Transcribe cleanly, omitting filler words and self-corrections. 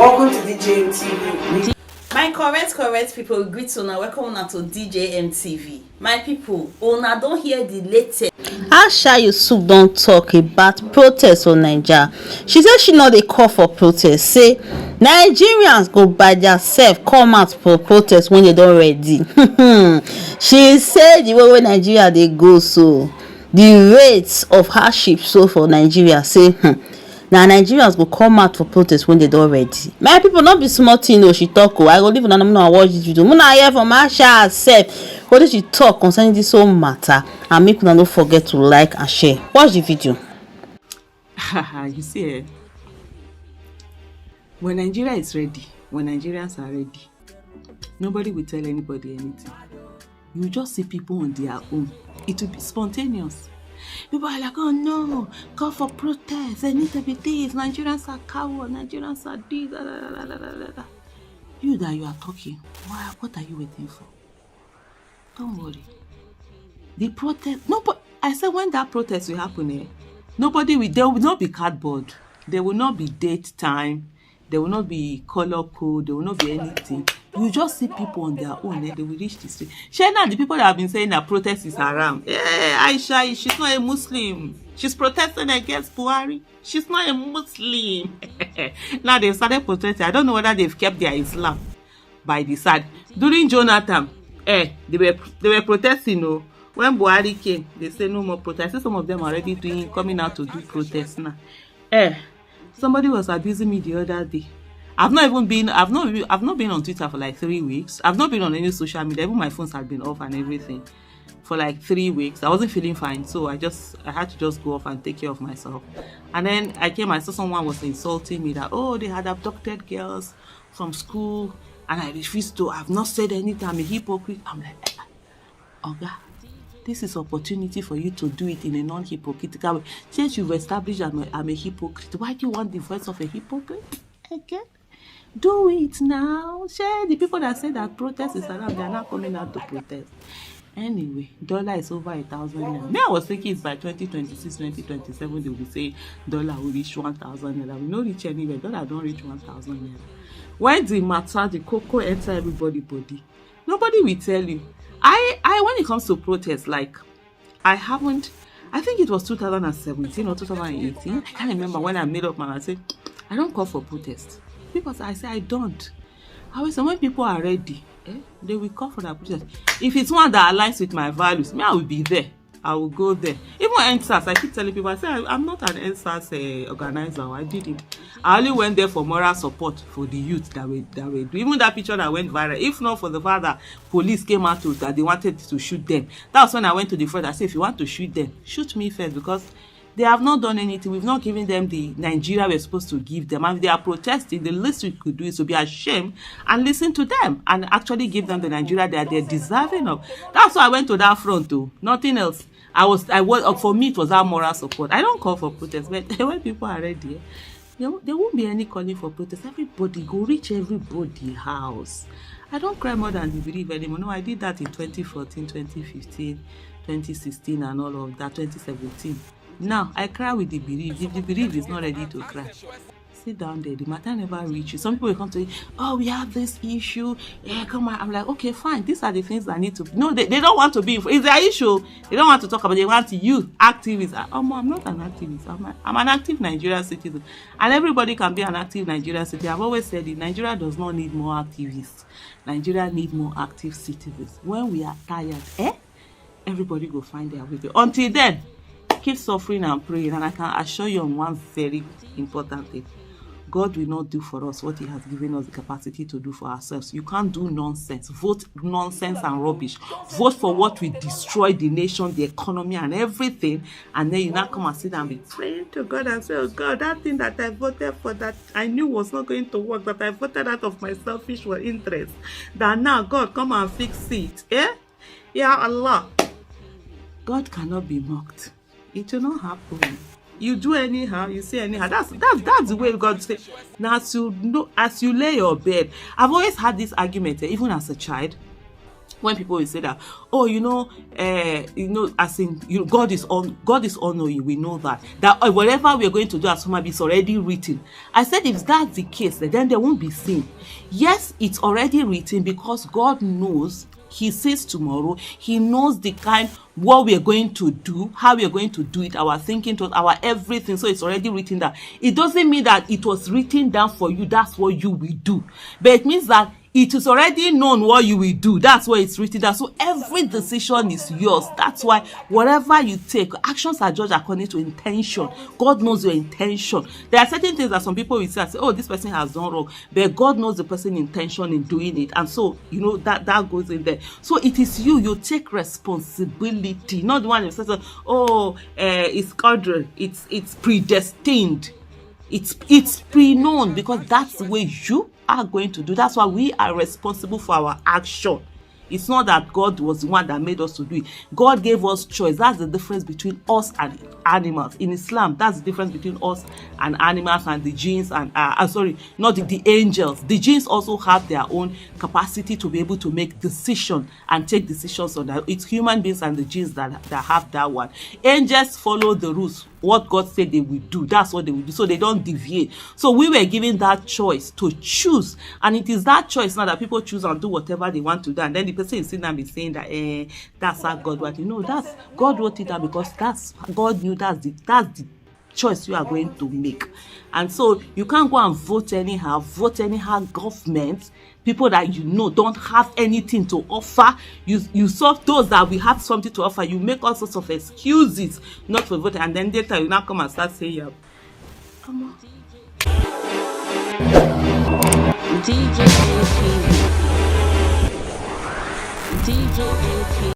Welcome to DJM TV. My correct people, greet una, welcome una to DJM TV. My people, una don hear the latest. Aisha Yusuf don talk about protest for Naija. She say she no dey call for protest, say Nigerians go by theirself come out for protest when they don ready. She say the way Nigeria dey go, so the rates of hardship so for Nigeria say na Nigerians go come out for protest when they don ready. My people, no be small thing o she talk o. I go leave una know and watch this video. Una hear from Aisha herself wetin she talk concerning this whole matter, and make una no forget to like and share. Watch the video. You see, when Nigeria is ready, when Nigerians are ready, nobody will tell anybody anything. You just see people on their own. It will be spontaneous. People are like, oh no, call for protest. They need to be this. Nigerians are cowards. Nigerians are this. You that you are talking, what are you waiting for? Don't worry. The protest, nobody, I said when that protest will happen, there will not be cardboard. There will not be date time. There will not be color code. There will not be anything. You just see people on their own, they will reach the street. Now the people that have been saying that protest is haram. Yeah, Aisha, she's not a Muslim. She's protesting against Buhari. She's not a Muslim. Now they've started protesting. I don't know whether they've kept their Islam by the side. During Jonathan, they were protesting. When Buhari came, they said no more protests. Some of them are already coming out to do protests now. Somebody was abusing me the other day. I've not been on Twitter for like 3 weeks. I've not been on any social media. Even my phones had been off and everything for like 3 weeks. I wasn't feeling fine, so I had to just go off and take care of myself. And then I saw someone was insulting me that they had abducted girls from school, and I refused to. I've not said anything. I'm a hypocrite. I'm like, Oga, this is opportunity for you to do it in a non-hypocritical way. Since you've established I'm a hypocrite, why do you want the voice of a hypocrite again? Do it now. Share the people that say that protest is around, they are not coming out to protest. Anyway, dollar is over 1,000 naira. Me, I was thinking it's by 2026, 2027 they will say dollar will reach 1,000 naira. We don't reach anywhere. Dollar don't reach 1,000 naira. When the matter, the cocoa enter everybody's body, nobody will tell you. I when it comes to protest, like I think it was 2017 or 2018. I can't remember when I made up my mind. I said I don't call for protest. Because I say I don't. However, when people are ready, they will call for that protest. If it's one that aligns with my values, I will be there. I will go there. Even NSAS, I keep telling people, I say I'm not an NSAS organizer. I didn't. I only went there for moral support for the youth that were doing. Even that picture that went viral, if not for the fact that police came out that they wanted to shoot them, that was when I went to the front. I said, if you want to shoot them, shoot me first, because they have not done anything. We've not given them the Nigeria we're supposed to give them. And if they are protesting, the least we could do is to be ashamed and listen to them and actually give them the Nigeria that they're deserving of. That's why I went to that front too. Nothing else. For me, it was our moral support. I don't call for protest, but when people are ready, there won't be any calling for protest. Everybody go reach everybody's house. I don't cry more than the bereaved anymore. No, I did that in 2014, 2015, 2016, and all of that, 2017. Now, I cry with the bereaved. If the bereaved is not ready to cry, sit down there. The matter never reaches. Some people will come to you, we have this issue. Yeah, come on. I'm like, okay, fine. These are the things I need to... No, they don't want to be... It's their issue. They don't want to talk about it. They want you, activists. I'm not an activist. I'm an active Nigerian citizen. And everybody can be an active Nigerian citizen. I've always said it. Nigeria does not need more activists. Nigeria needs more active citizens. When we are tired, everybody will find their way. Until then, keep suffering and praying, and I can assure you on one very important thing. God will not do for us what he has given us the capacity to do for ourselves. You can't do nonsense. Vote nonsense and rubbish. Vote for what will destroy the nation, the economy, and everything. And then you now come and sit and be praying to God and say, oh God, that thing that I voted for that I knew was not going to work, that I voted out of my selfish interest, that now God come and fix it. Yeah, Allah. God cannot be mocked. It will not happen. You do anyhow, you say anyhow. That's the way God says. Now, as you lay your bed, I've always had this argument, even as a child. when people will say that, oh, as in, God is all knowing. We know that whatever we are going to do as human beings is already written. I said, if that's the case, then there won't be sin. Yes, it's already written because God knows. He sees tomorrow. He knows the kind, what we are going to do, how we are going to do it, our thinking, our everything. So it's already written down. It doesn't mean that it was written down for you. That's what you will do. But it means that it is already known what you will do. That's why it's written down. So every decision is yours. That's why whatever you take, actions are judged according to intention. God knows your intention. There are certain things that some people will say, oh, this person has done wrong. But God knows the person's intention in doing it. And so, that goes in there. So it is you take responsibility. Not the one who says, oh, it's ordered. It's predestined. It's pre-known, because that's the way you are going to do. That's why we are responsible for our action. It's not that God was the one that made us to do it. God gave us choice. That's the difference between us and animals. In Islam, that's the difference between us and animals and the jinns and not the angels. The jinns also have their own capacity to be able to make decisions and take decisions on that. It's human beings and the jinns that have that one. Angels follow the rules. What God said they will do, that's what they will do. So they don't deviate. So we were given that choice to choose. And it is that choice now that people choose and do whatever they want to do. And then the person is sitting and be saying that, that's how God wrote it. That's God wrote it down because God knew that's the choice you are going to make. And so you can't go and vote anyhow government, people that don't have anything to offer. You saw those that we have something to offer, you make all sorts of excuses not for voting, and then later you now come and start saying, come on. DJ